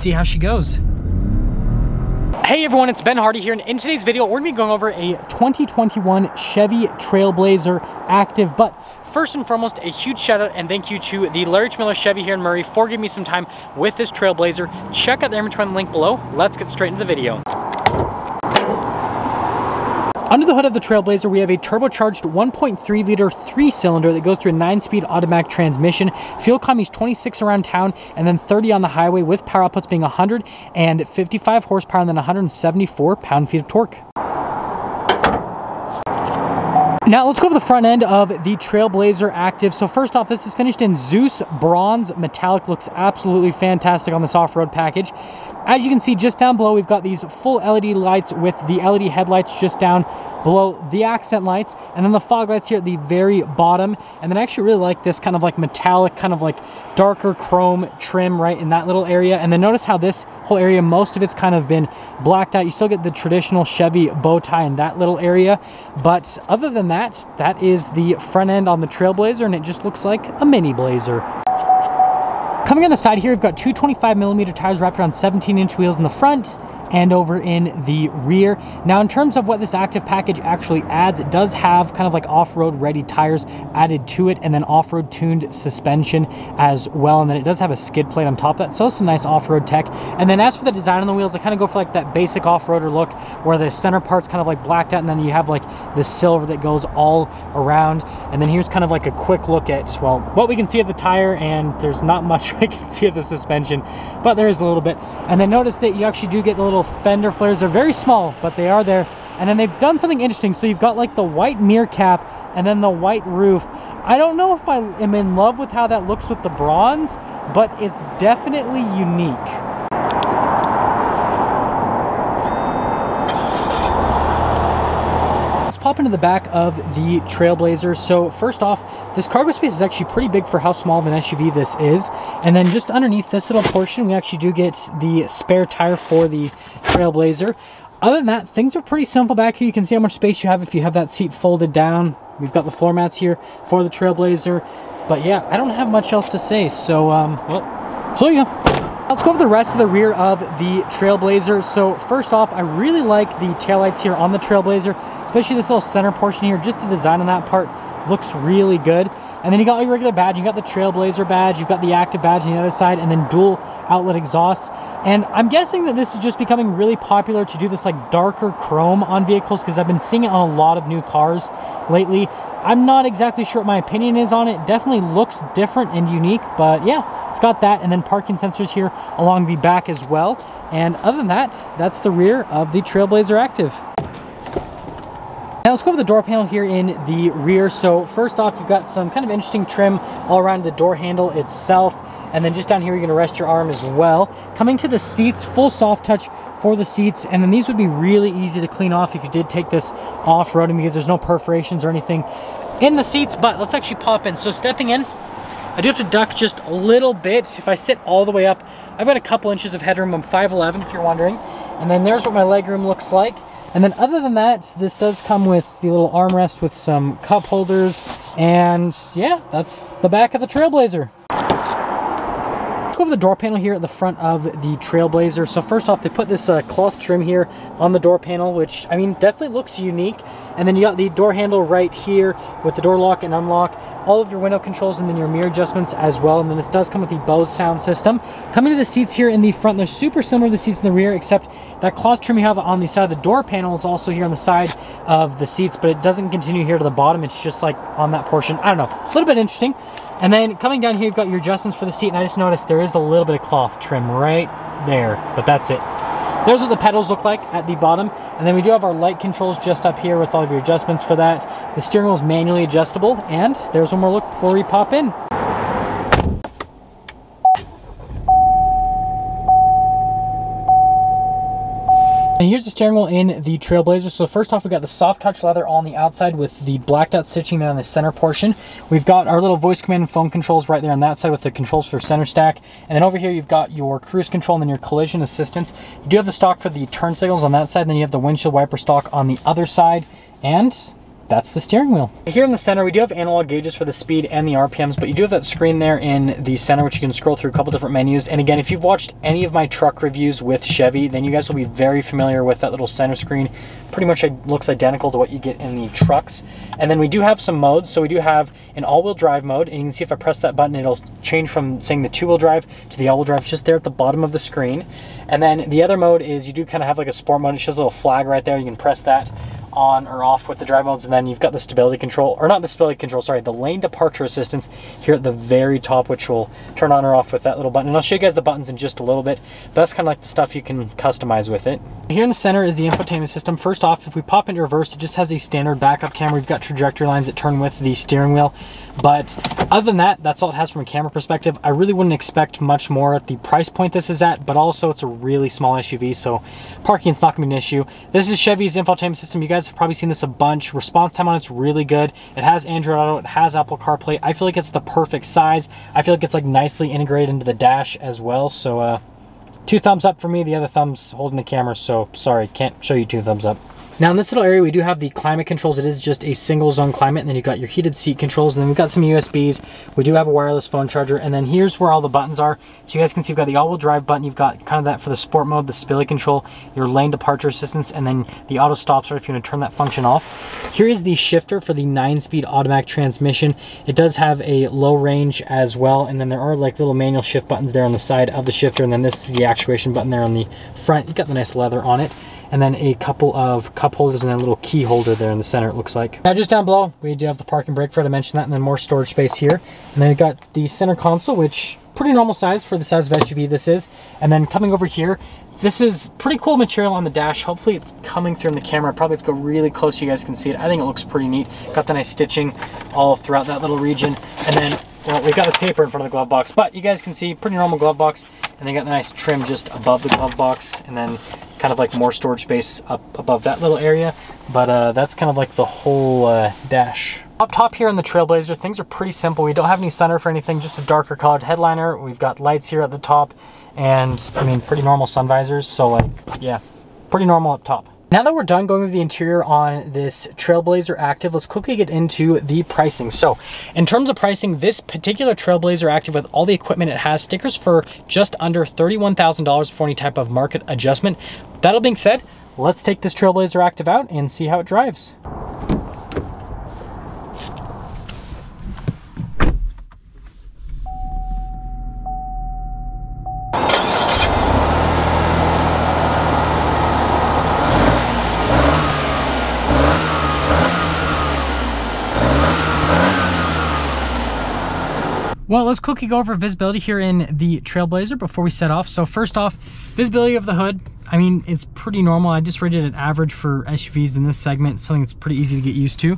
see how she goes. Hey everyone, it's Ben Hardy here, and in today's video, we're gonna be going over a 2021 Chevy Trailblazer Activ. But first and foremost, a huge shout out and thank you to the Larry Miller Chevy here in Murray for giving me some time with this Trailblazer. Check out the inventory on the link below. Let's get straight into the video. Under the hood of the Trailblazer, we have a turbocharged 1.3 liter 3-cylinder that goes through a 9-speed automatic transmission. Fuel economy is 26 around town and then 30 on the highway, with power outputs being 155 horsepower and then 174 pound-feet of torque. Now let's go over the front end of the Trailblazer Activ. So first off, this is finished in Zeus Bronze Metallic. Looks absolutely fantastic on this off-road package. As you can see just down below, we've got these full LED lights with the LED headlights just down below the accent lights, and then the fog lights here at the very bottom. And then I actually really like this kind of like metallic, kind of like darker chrome trim right in that little area. And then notice how this whole area, most of it's kind of been blacked out. You still get the traditional Chevy bow tie in that little area, but other than that, that is the front end on the Trailblazer, and it just looks like a mini Blazer. Coming on the side here, we've got two 25mm tires wrapped around 17-inch wheels in the front and over in the rear. Now, in terms of what this Activ package actually adds, it does have kind of like off-road ready tires added to it, and then off-road tuned suspension as well. And then it does have a skid plate on top of that, so some nice off-road tech. And then as for the design on the wheels, I kind of go for like that basic off-roader look where the center part's kind of like blacked out, and then you have like the silver that goes all around. And then here's kind of like a quick look at, well, what we can see of the tire, and there's not much I can see of the suspension, but there is a little bit. And then notice that you actually do get the little fender flares. They're very small, but they are there. And then they've done something interesting. So you've got like the white mirror cap and then the white roof. I don't know if I am in love with how that looks with the bronze, but it's definitely unique. Pop into the back of the Trailblazer. So first off, this cargo space is actually pretty big for how small of an SUV this is. And then just underneath this little portion, we actually do get the spare tire for the Trailblazer. Other than that, things are pretty simple back here. You can see how much space you have if you have that seat folded down. We've got the floor mats here for the Trailblazer. But yeah, I don't have much else to say. So, so yeah. Let's go over the rest of the rear of the Trailblazer. So first off, I really like the taillights here on the Trailblazer, especially this little center portion here. Just the design on that part looks really good. And then you got all your regular badge. You got the Trailblazer badge, you've got the Activ badge on the other side, and then dual outlet exhausts. And I'm guessing that this is just becoming really popular to do this like darker chrome on vehicles, because I've been seeing it on a lot of new cars lately. I'm not exactly sure what my opinion is on it. Definitely looks different and unique, but yeah, it's got that. And then parking sensors here along the back as well. And other than that, that's the rear of the Trailblazer Activ. Now let's go over the door panel here in the rear. So first off, you've got some kind of interesting trim all around the door handle itself. And then just down here, you're gonna rest your arm as well. Coming to the seats, full soft touch for the seats. And then these would be really easy to clean off if you did take this off-roading, because there's no perforations or anything in the seats. But let's actually pop in. So stepping in, I do have to duck just a little bit. If I sit all the way up, I've got a couple inches of headroom. I'm 5'11", if you're wondering. And then there's what my legroom looks like. And then other than that, this does come with the little armrest with some cup holders. And yeah, that's the back of the Trailblazer. Let's go over the door panel here at the front of the Trailblazer. So first off, they put this cloth trim here on the door panel, which, I mean, definitely looks unique. And then you got the door handle right here with the door lock and unlock, all of your window controls, and then your mirror adjustments as well. And then this does come with the Bose sound system. Coming to the seats here in the front, they're super similar to the seats in the rear, except that cloth trim you have on the side of the door panel is also here on the side of the seats, but it doesn't continue here to the bottom. It's just like on that portion. I don't know, a little bit interesting. And then coming down here, you've got your adjustments for the seat, and I just noticed there is a little bit of cloth trim right there, but that's it. There's what the pedals look like at the bottom. And then we do have our light controls just up here with all of your adjustments for that. The steering wheel is manually adjustable, and there's one more look before we pop in. And here's the steering wheel in the Trailblazer. So first off, we got the soft touch leather on the outside with the blacked out stitching there on the center portion. We've got our little voice command and phone controls right there on that side with the controls for center stack. And then over here, you've got your cruise control and then your collision assistance. You do have the stock for the turn signals on that side, and then you have the windshield wiper stock on the other side. And that's the steering wheel. Here in the center, we do have analog gauges for the speed and the RPMs, but you do have that screen there in the center, which you can scroll through a couple different menus. And again, if you've watched any of my truck reviews with Chevy, then you guys will be very familiar with that little center screen. Pretty much looks identical to what you get in the trucks. And then we do have some modes. So we do have an all-wheel drive mode, and you can see if I press that button, it'll change from saying the two-wheel drive to the all-wheel drive just there at the bottom of the screen. And then the other mode is you do kind of have like a sport mode. It shows a little flag right there. You can press that on or off with the drive modes, and then you've got the stability control, or not the stability control, sorry, the lane departure assistance here at the very top, which will turn on or off with that little button. And I'll show you guys the buttons in just a little bit, but that's kind of like the stuff you can customize with it. Here in the center is the infotainment system. First off, if we pop into reverse, it just has a standard backup camera. We've got trajectory lines that turn with the steering wheel, but other than that, that's all it has from a camera perspective. I really wouldn't expect much more at the price point this is at, but also it's a really small SUV, so parking's not gonna be an issue. This is Chevy's infotainment system. You guys have probably seen this a bunch. Response time on it's really good. It has Android Auto, it has Apple CarPlay. I feel like it's the perfect size. I feel like it's like nicely integrated into the dash as well. So 2 thumbs up for me. The other thumb's holding the camera, so sorry, can't show you 2 thumbs up. Now in this little area, we do have the climate controls. It is just a single zone climate, and then you've got your heated seat controls, and then we've got some USBs. We do have a wireless phone charger, and then here's where all the buttons are. So you guys can see you've got the all-wheel drive button, you've got kind of that for the sport mode, the stability control, your lane departure assistance, and then the auto stop start if you want to turn that function off. Here is the shifter for the 9-speed automatic transmission. It does have a low range as well, and then there are like little manual shift buttons there on the side of the shifter, and then this is the actuation button there on the front. You got the nice leather on it. And then a couple of cup holders and then a little key holder there in the center, it looks like. Now just down below, we do have the parking brake, Fred, I mentioned that, and then more storage space here. And then we've got the center console, which pretty normal size for the size of SUV this is. And then coming over here, this is pretty cool material on the dash. Hopefully it's coming through in the camera. I probably have to go really close so you guys can see it. I think it looks pretty neat. Got the nice stitching all throughout that little region. And then, well, we've got this paper in front of the glove box, but you guys can see pretty normal glove box. And they got the nice trim just above the glove box, and then kind of like more storage space up above that little area. But that's kind of like the whole dash. Up top here in the Trailblazer, things are pretty simple. We don't have any sunroof or anything, just a darker colored headliner. We've got lights here at the top, and I mean, pretty normal sun visors. So like, yeah, pretty normal up top. Now that we're done going over the interior on this Trailblazer Activ, let's quickly get into the pricing. So in terms of pricing, this particular Trailblazer Activ with all the equipment it has, stickers for just under $31,000 before any type of market adjustment. That all being said, let's take this Trailblazer Activ out and see how it drives. Well, let's quickly go over visibility here in the Trailblazer before we set off. So first off, visibility of the hood. I mean, it's pretty normal. I just rated it average for SUVs in this segment, something that's pretty easy to get used to.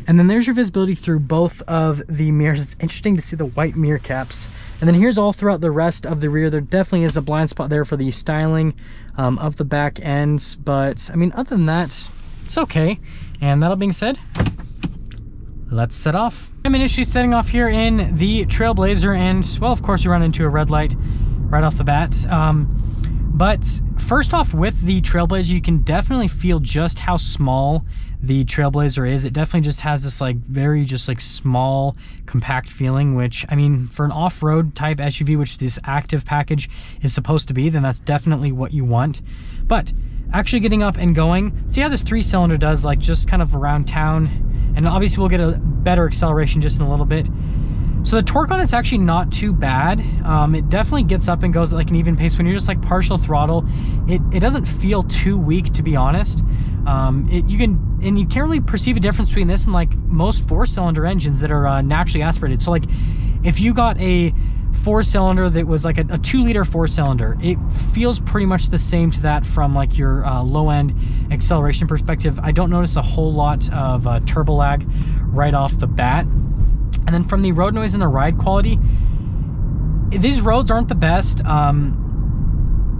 And then there's your visibility through both of the mirrors. It's interesting to see the white mirror caps. And then here's all throughout the rest of the rear. There definitely is a blind spot there for the styling of the back ends. But I mean, other than that, it's okay. And that all being said, let's set off. I'm initially setting off here in the Trailblazer, and well, of course you run into a red light right off the bat. But first off, with the Trailblazer, you can definitely feel just how small the Trailblazer is. It definitely just has this like very just like small, compact feeling, which I mean, for an off-road type SUV, which this Activ package is supposed to be, then that's definitely what you want. But actually getting up and going, see how this 3-cylinder does like just kind of around town. And obviously we'll get a better acceleration just in a little bit. So the torque on it's actually not too bad. It definitely gets up and goes at like an even pace. When you're just like partial throttle, it doesn't feel too weak, to be honest. You can't really perceive a difference between this and like most 4-cylinder engines that are naturally aspirated. So like if you got a 4-cylinder that was like a 2-liter 4-cylinder, it feels pretty much the same to that from like your low-end acceleration perspective. I don't notice a whole lot of turbo lag right off the bat. And then from the road noise and the ride quality, these roads aren't the best.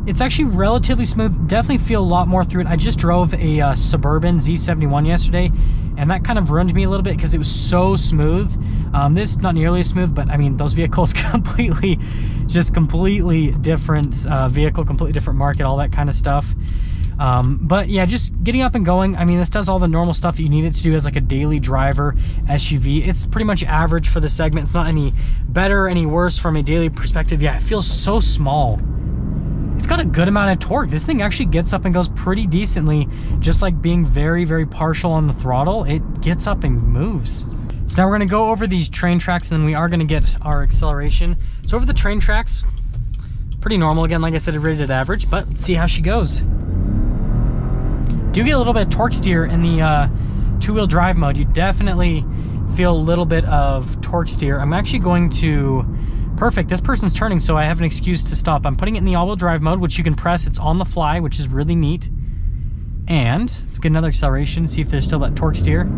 It's actually relatively smooth. Definitely feel a lot more through it. I just drove a Suburban Z71 yesterday, and that kind of ruined me a little bit because it was so smooth. This not nearly as smooth, but I mean, those vehicles completely different vehicle, completely different market, all that kind of stuff. But yeah, just getting up and going. I mean, this does all the normal stuff you need it to do as like a daily driver SUV. It's pretty much average for the segment. It's not any better or any worse from a daily perspective. Yeah, it feels so small. It's got a good amount of torque. This thing actually gets up and goes pretty decently, just like being very, very partial on the throttle. It gets up and moves. So now we're gonna go over these train tracks, and then we are gonna get our acceleration. So over the train tracks, pretty normal. Again, like I said, rated average, but let's see how she goes. Do get a little bit of torque steer in the two-wheel drive mode. You definitely feel a little bit of torque steer. I'm actually going to, perfect, this person's turning, so I have an excuse to stop. I'm putting it in the all-wheel drive mode, which you can press. It's on the fly, which is really neat. And let's get another acceleration, see if there's still that torque steer.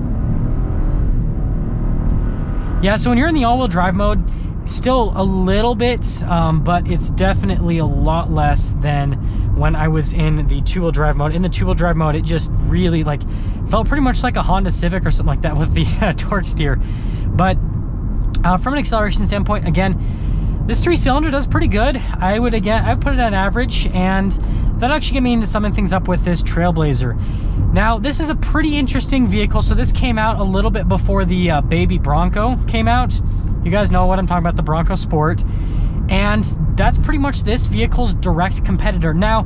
Yeah, so when you're in the all-wheel drive mode, still a little bit, but it's definitely a lot less than when I was in the two-wheel drive mode. In the two-wheel drive mode, it just really like felt pretty much like a Honda Civic or something like that with the torque steer. But from an acceleration standpoint, again, this three-cylinder does pretty good. I would put it at average, and that actually get me into summing things up with this Trailblazer. Now, this is a pretty interesting vehicle. So this came out a little bit before the baby Bronco came out. You guys know what I'm talking about, the Bronco Sport. And that's pretty much this vehicle's direct competitor. Now,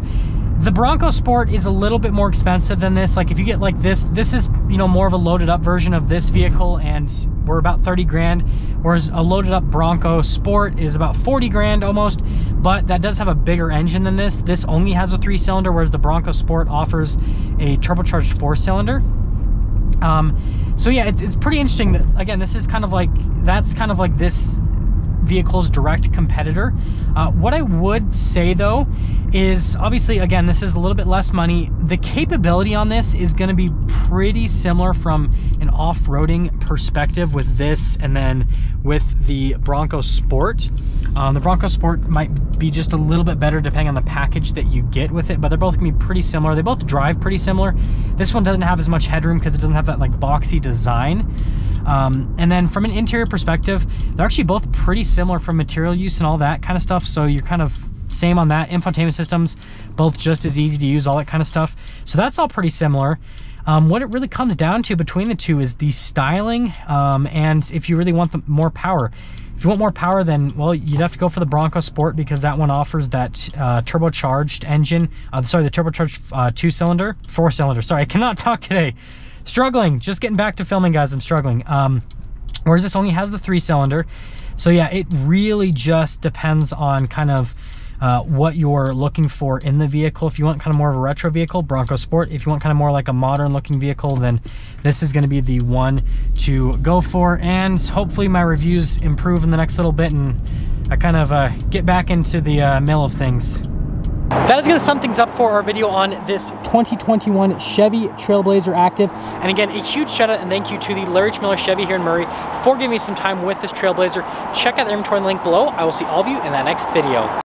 the Bronco Sport is a little bit more expensive than this. Like if you get like this is, you know, more of a loaded up version of this vehicle, and we're about 30 grand, whereas a loaded up Bronco Sport is about 40 grand almost, but that does have a bigger engine than this. This only has a 3-cylinder, whereas the Bronco Sport offers a turbocharged 4-cylinder. So yeah, it's pretty interesting that, again, this is kind of like, that's kind of like this vehicle's direct competitor. What I would say though is, obviously, again, this is a little bit less money. The capability on this is going to be pretty similar from an off-roading perspective with this and then with the Bronco Sport. The Bronco Sport might be just a little bit better depending on the package that you get with it, but they're both gonna be pretty similar. They both drive pretty similar. This one doesn't have as much headroom because it doesn't have that like boxy design. And then from an interior perspective, they're actually both pretty similar from material use and all that kind of stuff. So you're kind of same on that. Infotainment systems, both just as easy to use, all that kind of stuff. So that's all pretty similar. What it really comes down to between the two is the styling, and if you really want more power. If you want more power, then, well, you'd have to go for the Bronco Sport, because that one offers that turbocharged engine. The turbocharged 4-cylinder. Sorry, I cannot talk today. Struggling, just getting back to filming, guys. I'm struggling. Whereas this only has the 3-cylinder. So yeah, it really just depends on kind of what you're looking for in the vehicle. If you want kind of more of a retro vehicle, Bronco Sport. If you want kind of more like a modern looking vehicle, then this is going to be the one to go for. And hopefully my reviews improve in the next little bit and I kind of get back into the mill of things. That is going to sum things up for our video on this 2021 Chevy Trailblazer Activ. And again, a huge shout out and thank you to the Larry Miller Chevy here in Murray for giving me some time with this Trailblazer. Check out the inventory link below. I will see all of you in that next video.